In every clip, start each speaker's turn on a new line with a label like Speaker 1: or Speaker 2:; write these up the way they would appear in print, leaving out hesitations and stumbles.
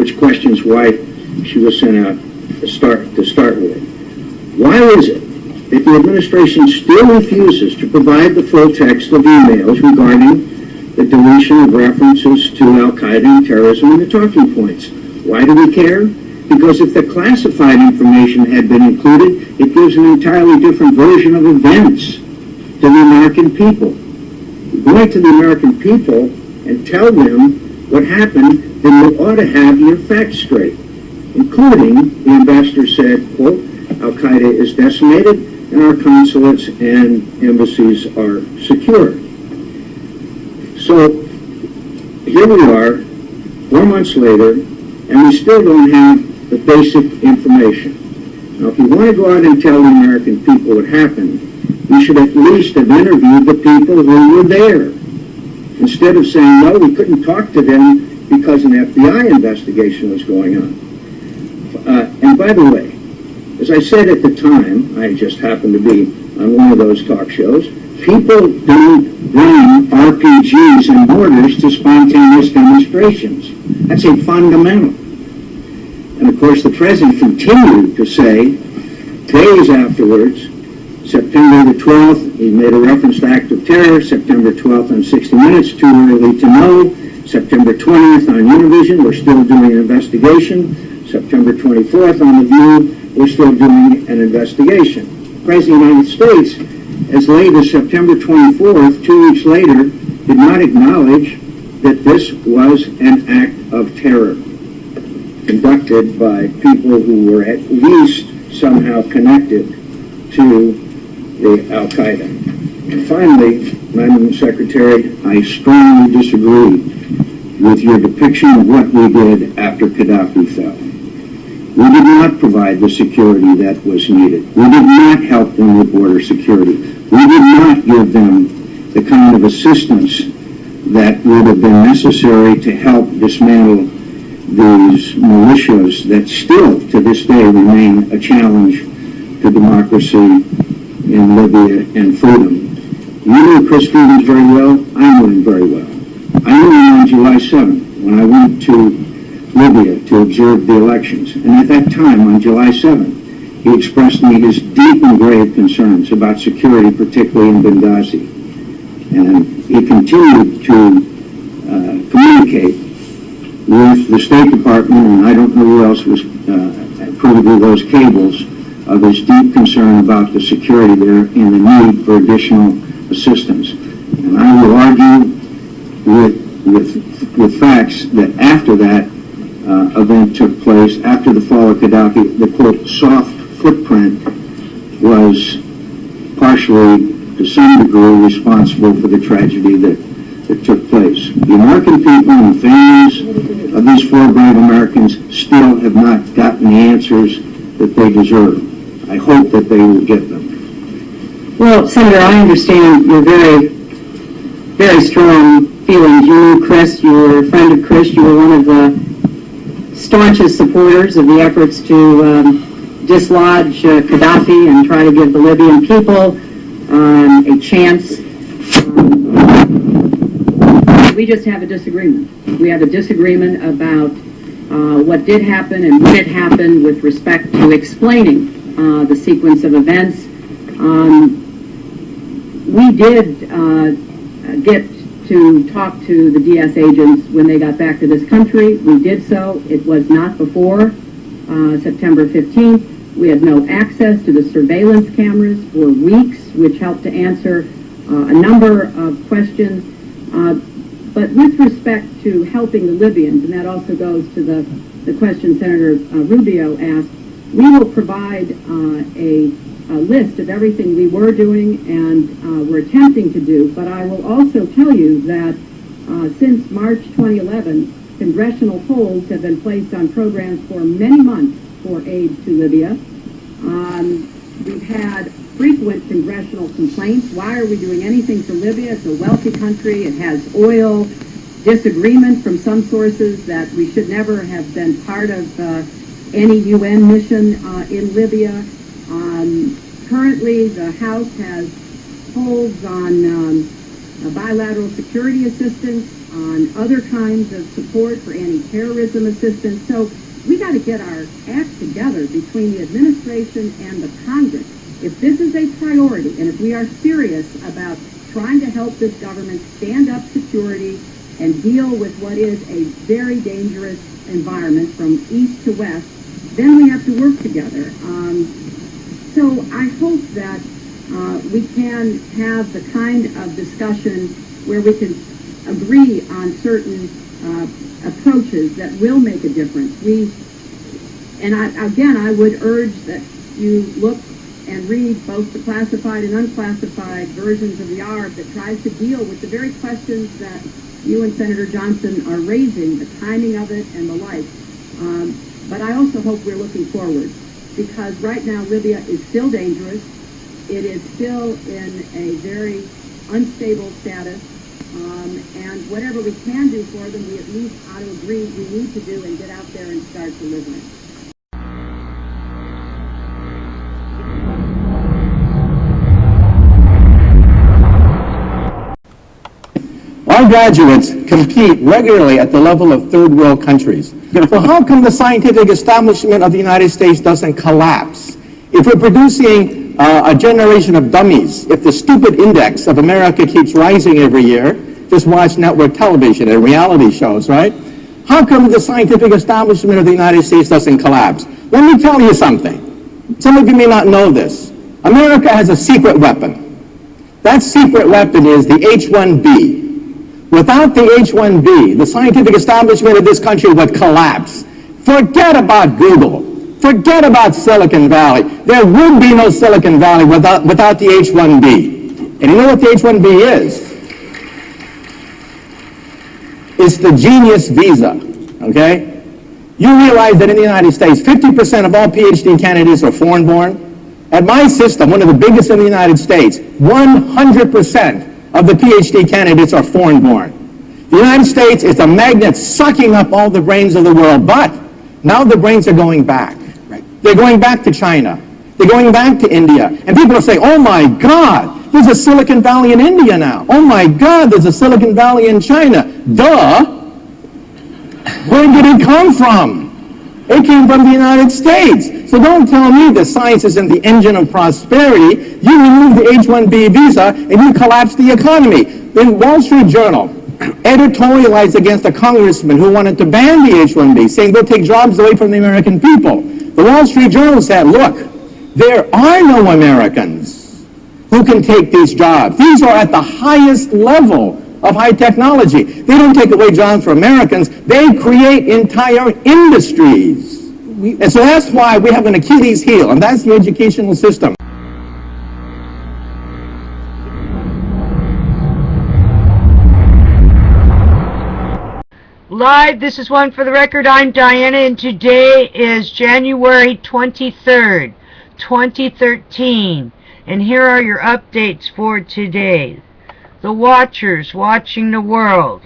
Speaker 1: which questions why she was sent out to start with. Why is it that the administration still refuses to provide the full text of emails regarding the deletion of references to Al-Qaeda and terrorism in the talking points? Why do we care? Because if the classified information had been included, it gives an entirely different version of events to the American people. Going to the American people and tell them what happened, then you ought to have your facts straight, including, the ambassador said, quote, Al-Qaeda is decimated and our consulates and embassies are secure. So here we are, 4 months later, and we still don't have the basic information. Now, if you want to go out and tell the American people what happened, you should at least have interviewed the people who were there, instead of saying, no, we couldn't talk to them because an FBI investigation was going on. And by the way, as I said at the time, I just happened to be on one of those talk shows, people don't bring RPGs and mortars to spontaneous demonstrations. That's a fundamental. And of course, the president continued to say, days afterwards, September the 12th, he made a reference to act of terror. September 12th on 60 Minutes, too early to know. September 20th on Univision, we're still doing an investigation. September 24th on The View, we're still doing an investigation. The President of the United States, as late as September 24th, 2 weeks later, did not acknowledge that this was an act of terror conducted by people who were at least somehow connected to the Al-Qaeda. And finally, Madam Secretary, I strongly disagree with your depiction of what we did after Gaddafi fell. We did not provide the security that was needed. We did not help them with border security. We did not give them the kind of assistance that would have been necessary to help dismantle these militias that still, to this day, remain a challenge to democracy in Libya and freedom. You knew Chris Stevens very well. I knew him very well. I knew him on July 7th when I went to Libya to observe the elections. And at that time, on July 7th, he expressed me his deep and grave concerns about security, particularly in Benghazi. And he continued to communicate with the State Department, and I don't know who else was privy to those cables, of his deep concern about the security there and the need for additional assistance. And I will argue with facts that after that event took place, after the fall of Gaddafi, the, quote, soft footprint was partially, to some degree, responsible for the tragedy that took place. The American people and the families of these 4 brave Americans still have not gotten the answers that they deserve. I hope that they will get them.
Speaker 2: Well, Senator, I understand your very, very strong feelings. You knew Chris, you were a friend of Chris, you were one of the staunchest supporters of the efforts to dislodge Gaddafi and try to give the Libyan people a chance. We just have a disagreement. We have a disagreement about what did happen and when it happened with respect to explaining the sequence of events. We did get to talk to the DS agents when they got back to this country. We did so. It was not before September 15th. We had no access to the surveillance cameras for weeks, which helped to answer a number of questions. But with respect to helping the Libyans, and that also goes to the question Senator Rubio asked, we will provide a list of everything we were doing and we're attempting to do, but I will also tell you that since March 2011, congressional holds have been placed on programs for many months for aid to Libya. We've had frequent congressional complaints. Why are we doing anything for Libya? It's a wealthy country. It has oil. Disagreement from some sources that we should never have been part of any UN mission in Libya. Currently, the House has holds on bilateral security assistance. on other kinds of support for anti-terrorism assistance. So we got to get our act together between the administration and the Congress. If this is a priority, and if we are serious about trying to help this government stand up security and deal with what is a very dangerous environment from east to west, then we have to work together. So I hope that we can have the kind of discussion where we can agree on certain approaches that will make a difference. I would urge that you look and read both the classified and unclassified versions of the ARB that tries to deal with the very questions that you and Senator Johnson are raising, the timing of it and the like. But I also hope we're looking forward, because right now Libya is still dangerous. It is still in a very unstable status. And whatever we can do for them, we at least ought to agree we need to do and get out there and start delivering.
Speaker 3: Our graduates compete regularly at the level of third world countries. So how come the scientific establishment of the United States doesn't collapse? If we're producing a generation of dummies, if the stupid index of America keeps rising every year, just watch network television and reality shows, right? How come the scientific establishment of the United States doesn't collapse? Let me tell you something. Some of you may not know this. America has a secret weapon. That secret weapon is the H1B. Without the H1B, the scientific establishment of this country would collapse. Forget about Google. Forget about Silicon Valley. There would be no Silicon Valley without the H1B. And you know what the H1B is? It's the genius visa, okay? You realize that in the United States, 50% of all PhD candidates are foreign-born? At my system, one of the biggest in the United States, 100% of the PhD candidates are foreign-born. The United States is a magnet sucking up all the brains of the world, but now the brains are going back. They're going back to China. They're going back to India. And people are saying, oh my God, there's a Silicon Valley in India now. Oh my God, there's a Silicon Valley in China. Duh! Where did it come from? It came from the United States. So don't tell me that science isn't the engine of prosperity. You remove the H-1B visa and you collapse the economy. The Wall Street Journal editorialized against a congressman who wanted to ban the H-1B, saying they'll take jobs away from the American people. The Wall Street Journal said, look, there are no Americans who can take these jobs. These are at the highest level of high technology. They don't take away jobs for Americans. They create entire industries. And so that's why we have an Achilles heel, and that's the educational system.
Speaker 4: Live, this is One for the Record. I'm Diana, and today is January 23rd, 2013. And here are your updates for today. The Watchers watching the world.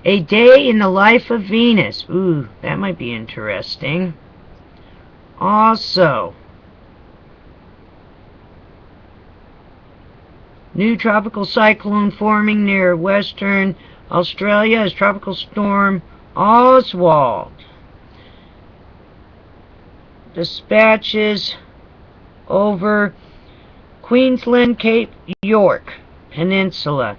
Speaker 4: A day in the life of Venus. Ooh, that might be interesting. Also, new tropical cyclone forming near western Australia as Tropical Storm Oswald dispatches over Queensland, Cape York Peninsula.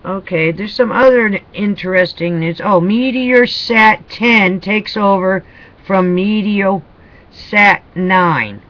Speaker 4: Okay, there's some other interesting news. Oh, Meteosat 10 takes over from Meteosat 9.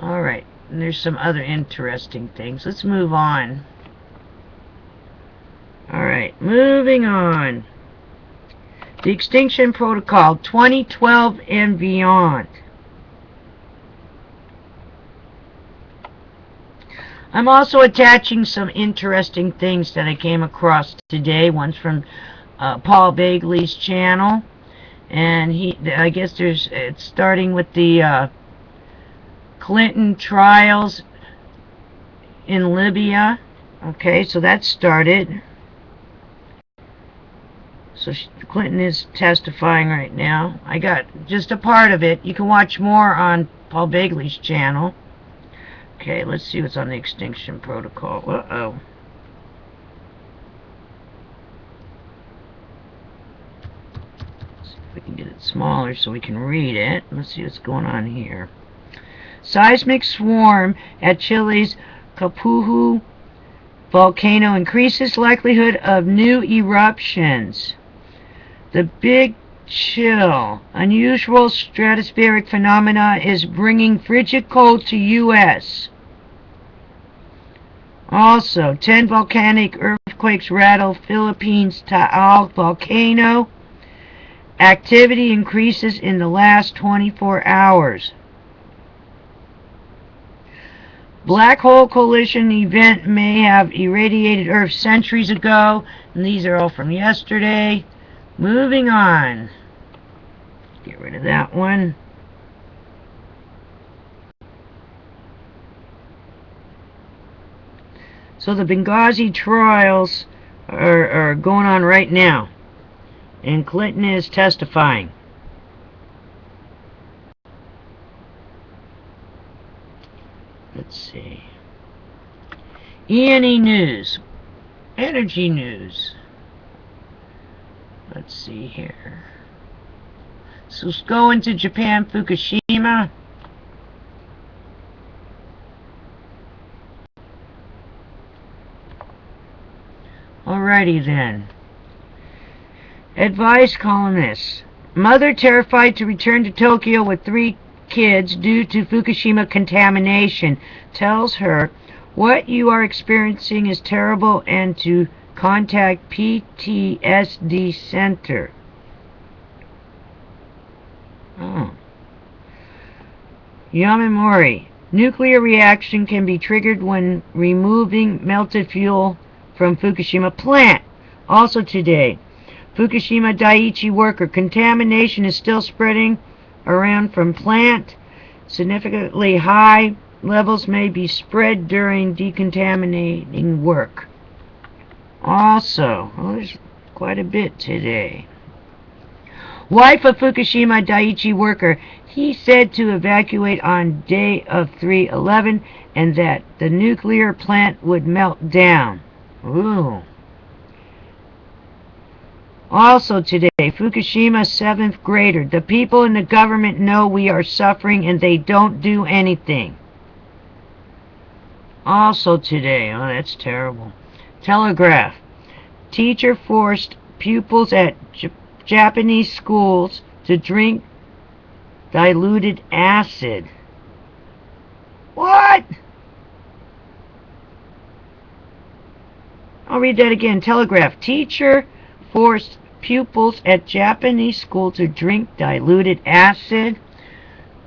Speaker 4: Alright, and there's some other interesting things. Let's move on. Alright, moving on. The Extinction Protocol 2012 and beyond. I'm also attaching some interesting things that I came across today. One's from Paul BEGLEY's channel, and I guess it's starting with the Clinton trials in Libya. Okay, so that started. So Clinton is testifying right now. I got just a part of it. You can watch more on Paul BEGLEY's channel. Okay, let's see what's on the Extinction Protocol. Uh-oh. If we can get it smaller so we can read it. Let's see what's going on here. Seismic swarm at Chile's Kapuhu volcano increases likelihood of new eruptions. The Big Chill, unusual stratospheric phenomena, is bringing frigid cold to U.S. Also, 10 volcanic earthquakes rattle Philippines' Taal volcano. Activity increases in the last 24 hours. Black hole collision event may have irradiated Earth centuries ago. And these are all from yesterday. Moving on. Get rid of that one. So the Benghazi trials are going on right now. And Clinton is testifying. Let's see. E&E News. Energy News. Let's see here. So let's go into Japan, Fukushima. Alrighty then. Advice columnist. Mother terrified to return to Tokyo with 3 kids due to Fukushima contamination tells her what you are experiencing is terrible and to contact PTSD Center. Oh. Yamamori. Nuclear reaction can be triggered when removing melted fuel from Fukushima plant. Also today, Fukushima Daiichi worker. Contamination is still spreading around from plant. Significantly high levels may be spread during decontaminating work. Also, there's quite a bit today. Wife of Fukushima Daiichi worker. He said to evacuate on day of 3/11 and that the nuclear plant would melt down. Ooh. Also today, Fukushima 7th grader. The people in the government know we are suffering and they don't do anything. Also today, oh that's terrible. Telegraph. Teacher forced pupils at Japanese schools to drink diluted acid. What? I'll read that again. Telegraph. Teacher forced pupils at Japanese school to drink diluted acid.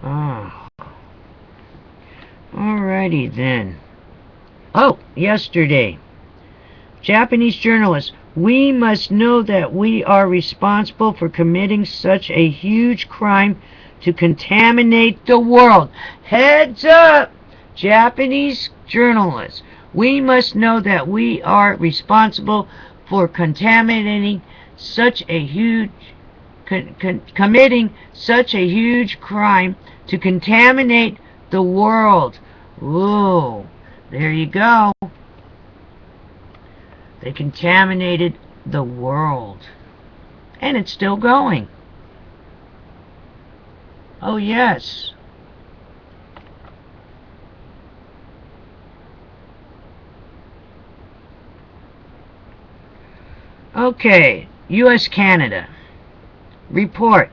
Speaker 4: Oh. Alrighty then. Oh, yesterday. Japanese journalist. We must know that we are responsible for committing such a huge crime to contaminate the world. Heads up, Japanese journalists. We must know that we are responsible for contaminating such a huge, committing such a huge crime to contaminate the world. Whoa, there you go. They contaminated the world. And it's still going. Oh, yes. Okay, U.S.-Canada. Report.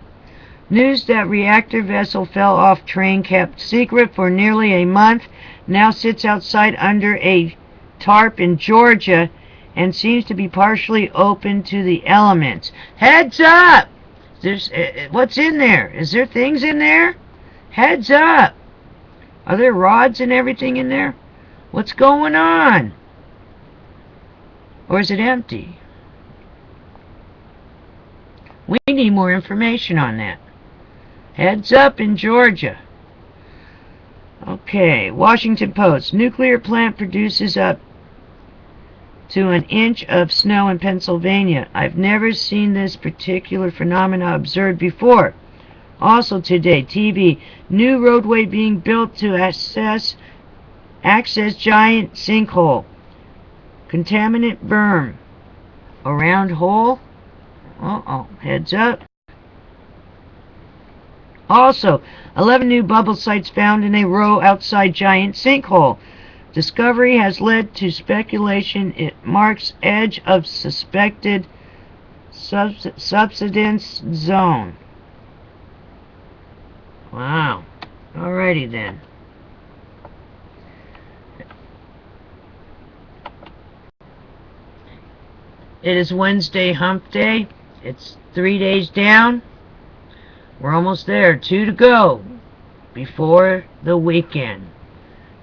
Speaker 4: News that reactor vessel fell off train kept secret for nearly a month now sits outside under a tarp in Georgia and seems to be partially open to the elements. Heads up! There's what's in there? Is there things in there? Heads up! Are there rods and everything in there? What's going on? Or is it empty? We need more information on that. Heads up in Georgia. Okay, Washington Post. Nuclear plant produces up to an inch of snow in Pennsylvania. I've never seen this particular phenomena observed before. Also today, TV. New roadway being built to access giant sinkhole. Contaminant berm. A round hole. Uh-oh. Heads up. Also, 11 new bubble sites found in a row outside giant sinkhole. Discovery has led to speculation it marks edge of suspected subsidence zone. Wow. Alrighty then. It is Wednesday, hump day. It's 3 days down. We're almost there. 2 to go before the weekend.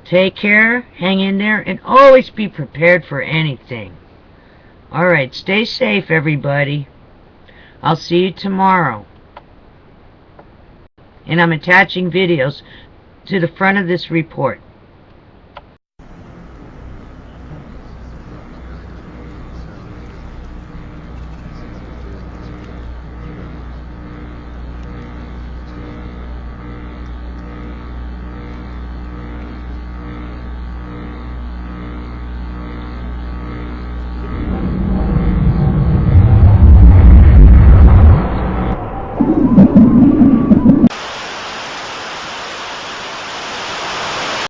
Speaker 4: Take care, hang in there, and always be prepared for anything. Alright, stay safe, everybody. I'll see you tomorrow. And I'm attaching videos to the front of this report.